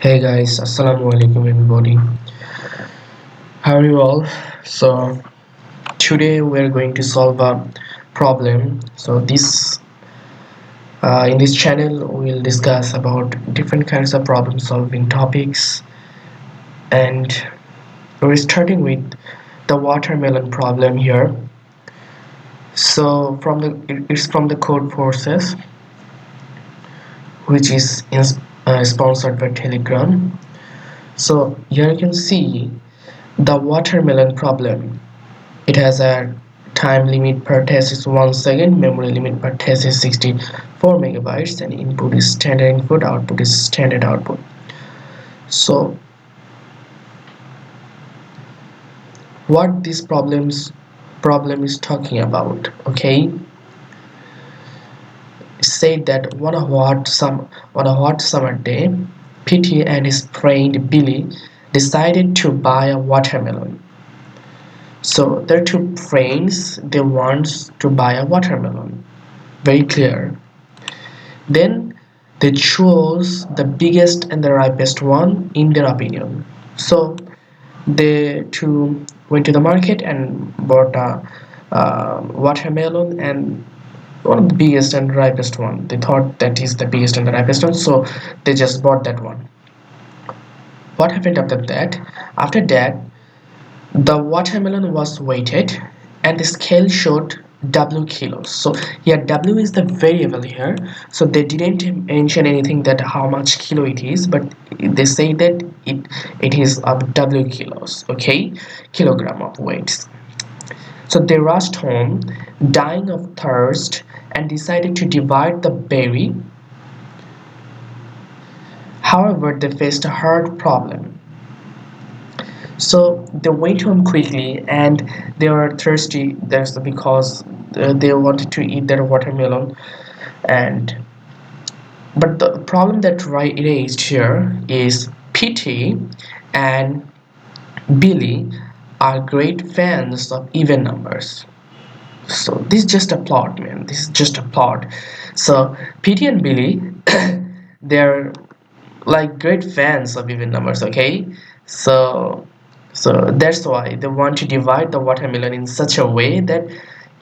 Hey guys, Assalamu alaikum everybody. How are you all? So today we're going to solve a problem. So this in this channel we'll discuss about different kinds of problem solving topics, and we're starting with the watermelon problem here. So it's from the Codeforces, which is sponsored by Telegram. So here you can see the watermelon problem. It has a time limit per test is 1 second, memory limit per test is 64 megabytes, and input is standard input, output is standard output. So what this problem is talking about, okay? It said that on a hot summer day, Petey and his friend Billy decided to buy a watermelon. So their two friends, they want to buy a watermelon. Very clear. Then they chose the biggest and the ripest one in their opinion. So they two went to the market and bought a watermelon, and one of the biggest and ripest one. They thought that is the biggest and the ripest one, so they just bought that one. What happened after that? After that, the watermelon was weighted and the scale showed W kilos. So here W is the variable here. So they didn't mention anything that how much kilo it is, but they say that it is of W kilos, okay, kilogram of weights. So they rushed home, dying of thirst, and decided to divide the berry. However, they faced a hard problem. So they went home quickly and they were thirsty. That's because they wanted to eat their watermelon. And but the problem that raised here is Petey and Billy are great fans of even numbers. So this is just a plot, man. This is just a plot. So Petey and Billy, they're like great fans of even numbers. Okay, so that's why they want to divide the watermelon in such a way that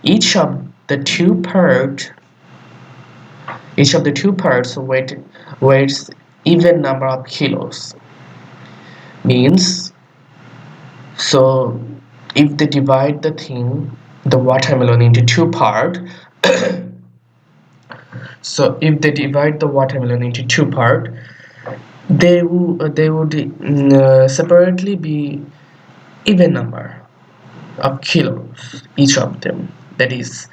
each of the two part each of the two parts weighs even number of kilos. Means, so if they divide the watermelon into two part, so if they divide the watermelon into two part, they would separately be even number of kilos each of them. That is,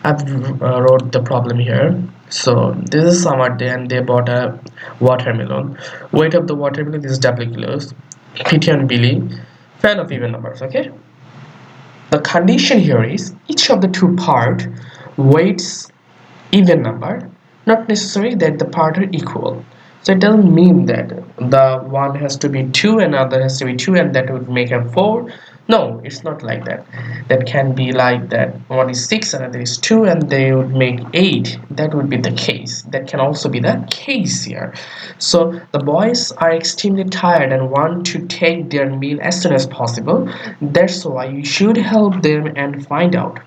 I've wrote the problem here. So this is summer day and they bought a watermelon. Weight of the watermelon is W kilos. Petey and Billy, fan of even numbers. Okay, the condition here is each of the two part weights even number, not necessarily that the part are equal. So it doesn't mean that the one has to be 2 and other has to be 2 and that would make a 4. No, it's not like that. That can be like that one is 6 and another is 2 and they would make 8. That would be the case. That can also be the case here. So the boys are extremely tired and want to take their meal as soon as possible. That's why you should help them and find out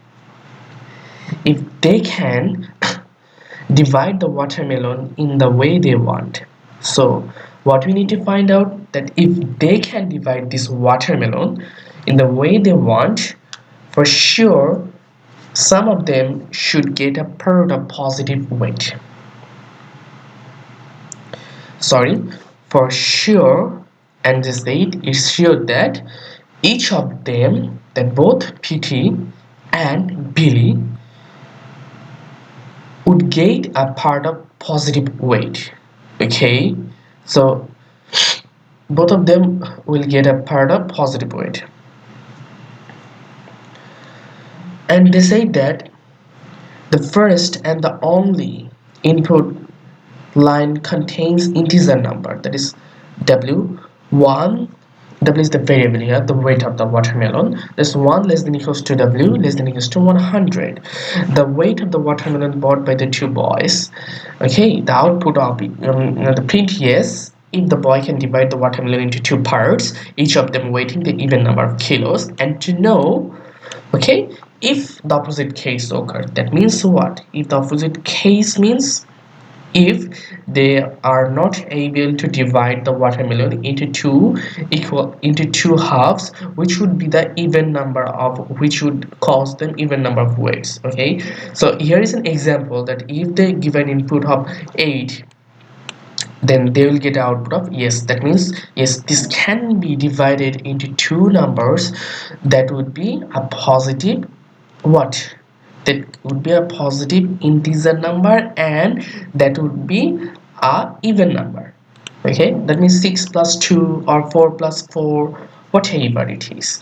if they can divide the watermelon in the way they want. So what we need to find out that if they can divide this watermelon in the way they want, for sure some of them should get a part of positive weight. Sorry, for sure, and this date is sure that each of them, that both Petey and Billy, would get a part of positive weight. Okay, so both of them will get a part of positive weight, and they say that the first and the only input line contains integer number, that is w1. W is the variable here, the weight of the watermelon. This 1 less than equals to W less than equals to 100. The weight of the watermelon bought by the two boys. Okay, the output of the print yes, if the boy can divide the watermelon into two parts, each of them weighing the even number of kilos, and to know, okay, if the opposite case occurred. That means what? If the opposite case means if they are not able to divide the watermelon into two halves, which would be the even number of, which would cause them even number of weights. Okay, so here is an example that if they give an input of 8, then they will get output of, yes, that means yes, this can be divided into two numbers. That would be a positive, what, that would be a positive integer number, and that would be a even number. Okay, that means 6 plus 2 or 4 plus 4, whatever it is.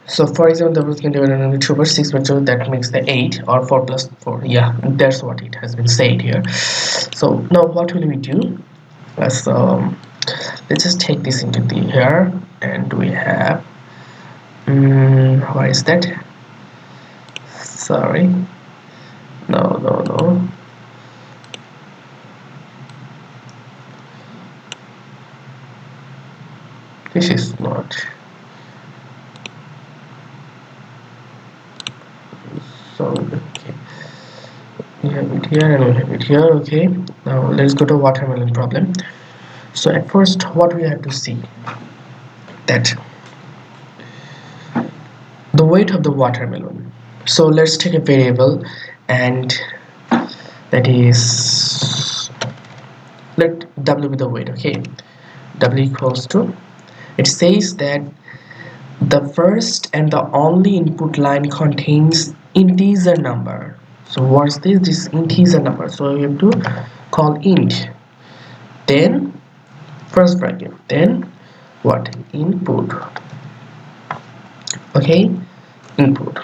So for example, the can divide into 2 over 6 by 2, that makes the 8, or 4 plus 4. Yeah, that's what it has been said here. So now what will we do? So let's just take this into the here, and we have what is that? Sorry, no, this is not. So okay, we have it here and we have it here. Okay, now let's go to watermelon problem. So at first, what we have to see, that the weight of the watermelon. So let's take a variable, and that is, let w be the weight. Okay, w equals to, it says that the first and the only input line contains integer number. So what's this integer number? So we have to call int, then first bracket, then what, input. Okay, input.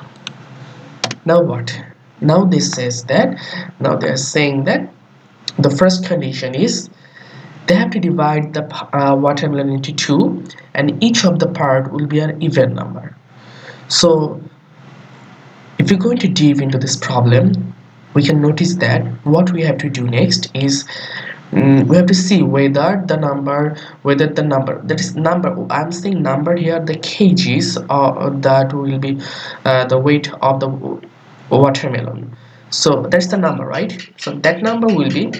Now what, now this says that, now they are saying that the first condition is they have to divide the watermelon into two, and each of the part will be an even number. So if we're going to dive into this problem, we can notice that what we have to do next is we have to see whether the number, that is number, I'm saying number here, the kgs, that will be the weight of the watermelon. So that's the number, right? So that number will be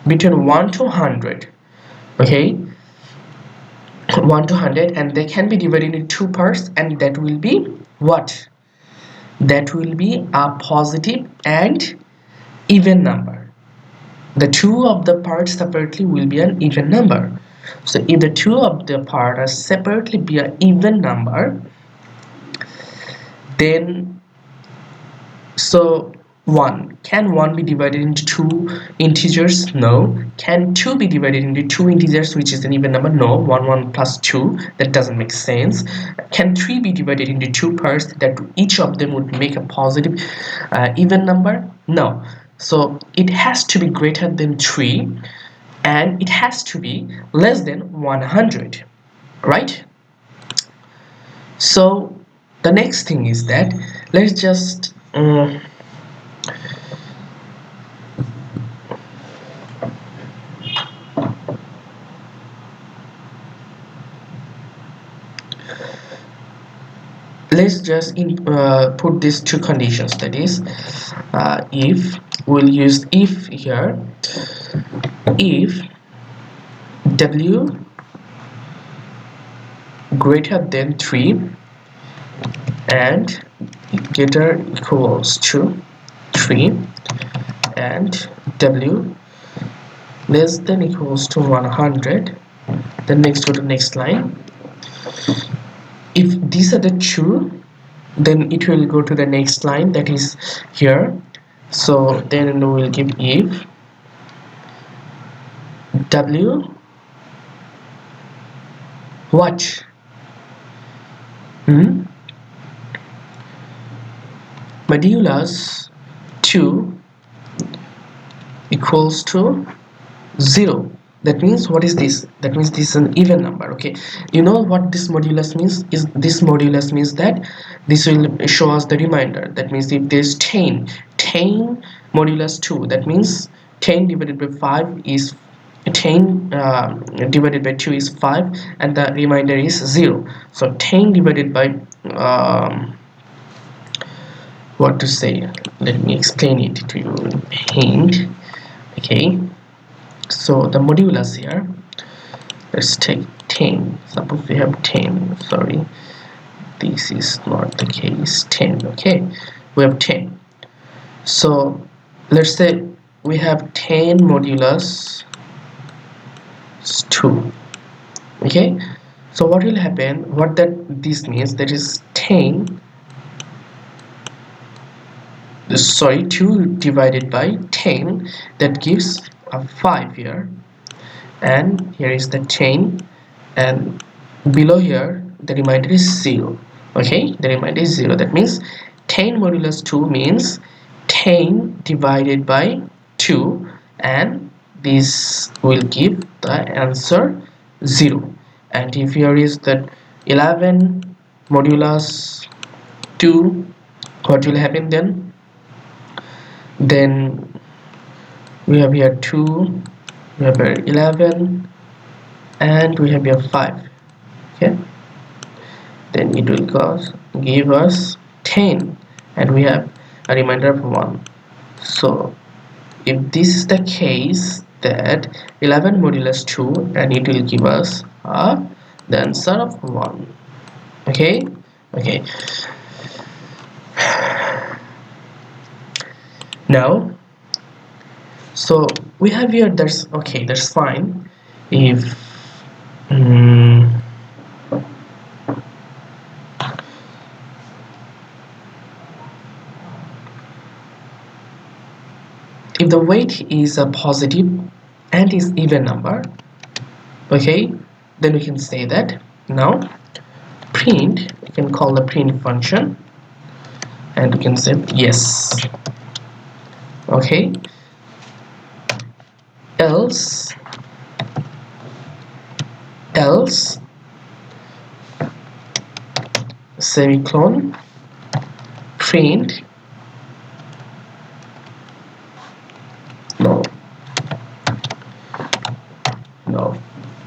between 1 to 100. Okay, 1 to 100, and they can be divided into two parts, and that will be what, that will be a positive and even number. The two of the parts separately will be an even number. So if the two of the parts are separately be an even number, then, so 1, can 1 be divided into two integers? No. Can 2 be divided into two integers, which is an even number? No. 1 plus 2, that doesn't make sense. Can 3 be divided into two parts, that each of them would make a positive even number? No. So it has to be greater than 3, and it has to be less than 100, right? So the next thing is that, let's just put these two conditions, that is, if, we'll use if here, if w greater than 3 and greater equals to 3, and w less than equals to 100, then next, go to next line. If these are the two, then it will go to the next line, that is here. So then we will give if w what, modulus 2 equals to 0. That means, what is this? That means this is an even number. Okay, you know what this modulus means? Is this modulus means that this will show us the remainder. That means if there's 10 modulus 2, that means 10 divided by 5 is 10 divided by 2 is 5, and the remainder is 0. So 10 divided by what to say, let me explain it to you in paint. Okay, so the modulus here, let's take 10. Suppose we have 10, sorry, this is not the case, 10. Okay, we have 10. So let's say we have 10 modulus 2. Okay, so what will happen, what that this means, that is 10, sorry, 2 divided by 10, that gives a 5 here, and here is the 10, and below here the remainder is 0. Okay, the remainder is 0. That means 10 modulus 2 means 10 divided by 2, and this will give the answer 0. And if here is that 11 modulus 2, what will happen then? Then we have here 2, we have here 11, and we have here 5. Okay, then it will give us 10, and we have a remainder of 1. So if this is the case, that 11 modulus 2, and it will give us the answer of 1. Okay, okay, now so we have here, that's okay, that's fine. If if the weight is a positive and is even number, okay, then we can say that now print, we can call the print function, and we can say yes. Okay, else semicolon print, no, no,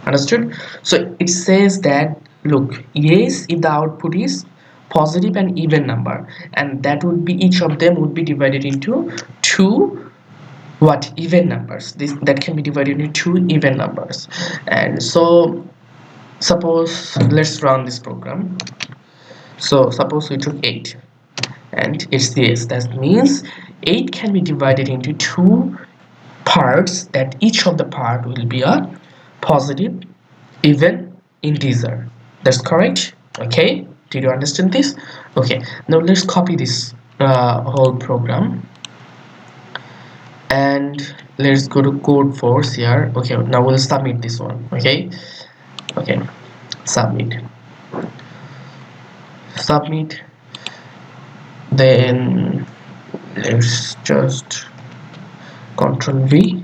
understood? So it says that, look, yes, if the output is positive and even number, and that would be, each of them would be divided into two what, even numbers. This that can be divided into two even numbers. And so suppose, let's run this program. So suppose we took 8, and it's this, that means 8 can be divided into two parts, that each of the part will be a positive even integer. That's correct. Okay, did you understand this? Okay, now let's copy this whole program, and let's go to Codeforce here. Okay, now we'll submit this one. Okay, okay, submit, then let's just Control V.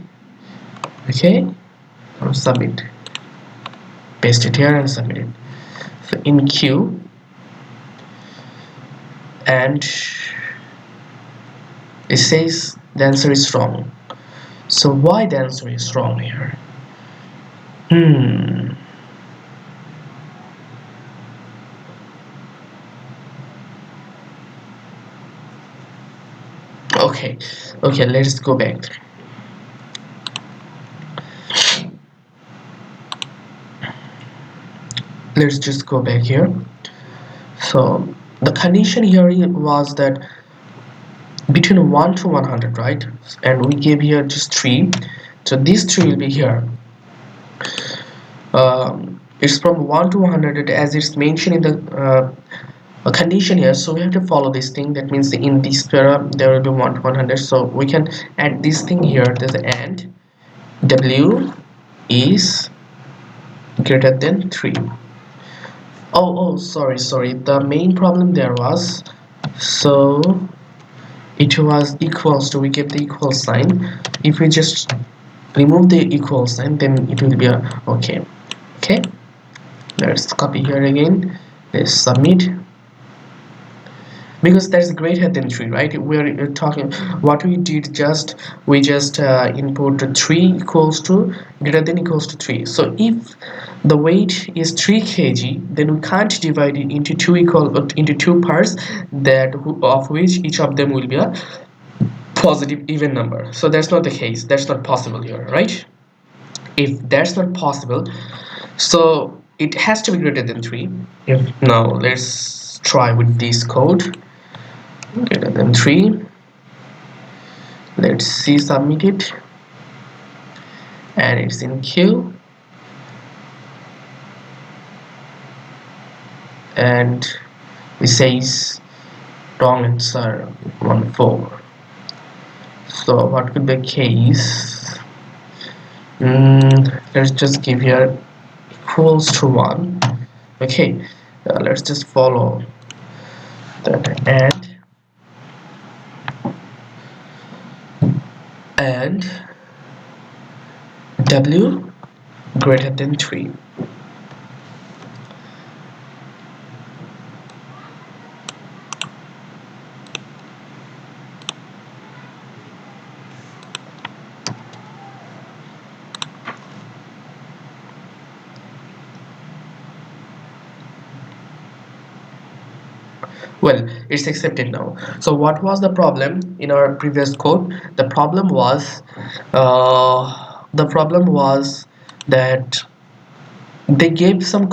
Okay, now submit, paste it here and submit it. So in queue, and it says the answer is wrong. So why the answer is wrong here? Okay, okay, let's go back. Let's just go back here. So the condition here was that between 1 to 100, right? And we gave here just 3, so this 3 will be here. It's from 1 to 100 as it's mentioned in the condition here, so we have to follow this thing. That means in this para there will be 1 to 100, so we can add this thing here. There's an and w is greater than 3. Oh, sorry, the main problem there was, so it was equals to, we get the equal sign. If we just remove the equal sign, then it will be a okay. Let's copy here again, let's submit, because that's greater than 3, right? We're talking what we did, just we just input 3 equals to greater than equals to 3. So if the weight is 3 kg, then we can't divide it into two parts, that of which each of them will be a positive even number. So that's not the case, that's not possible here, right? If that's not possible, so it has to be greater than 3. If now let's try with this code, greater than 3. Let's see, submit it, and it's in queue, and it says wrong answer 1 4. So what could be the case? Let's just give here equals to 1. Okay, let's just follow that, and w greater than 3. Well, it's accepted now. So what was the problem in our previous code? The problem was that they gave some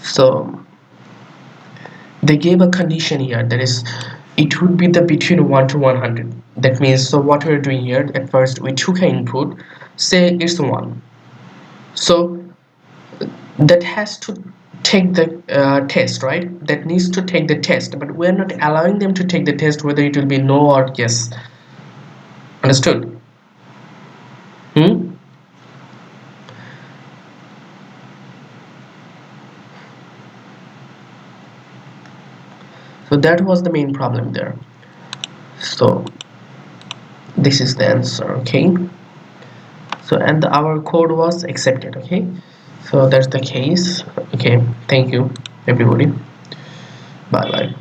so they gave a condition here, that is it would be the between 1 to 100. That means, so what we're doing here, at first we took an input, say it's 1, so that has to take the test, right? That needs to take the test, but we're not allowing them to take the test whether it will be no or yes. Understood? Hmm? So that was the main problem there. So this is the answer, okay? So and our code was accepted, okay? So that's the case. Okay, thank you everybody. Bye bye.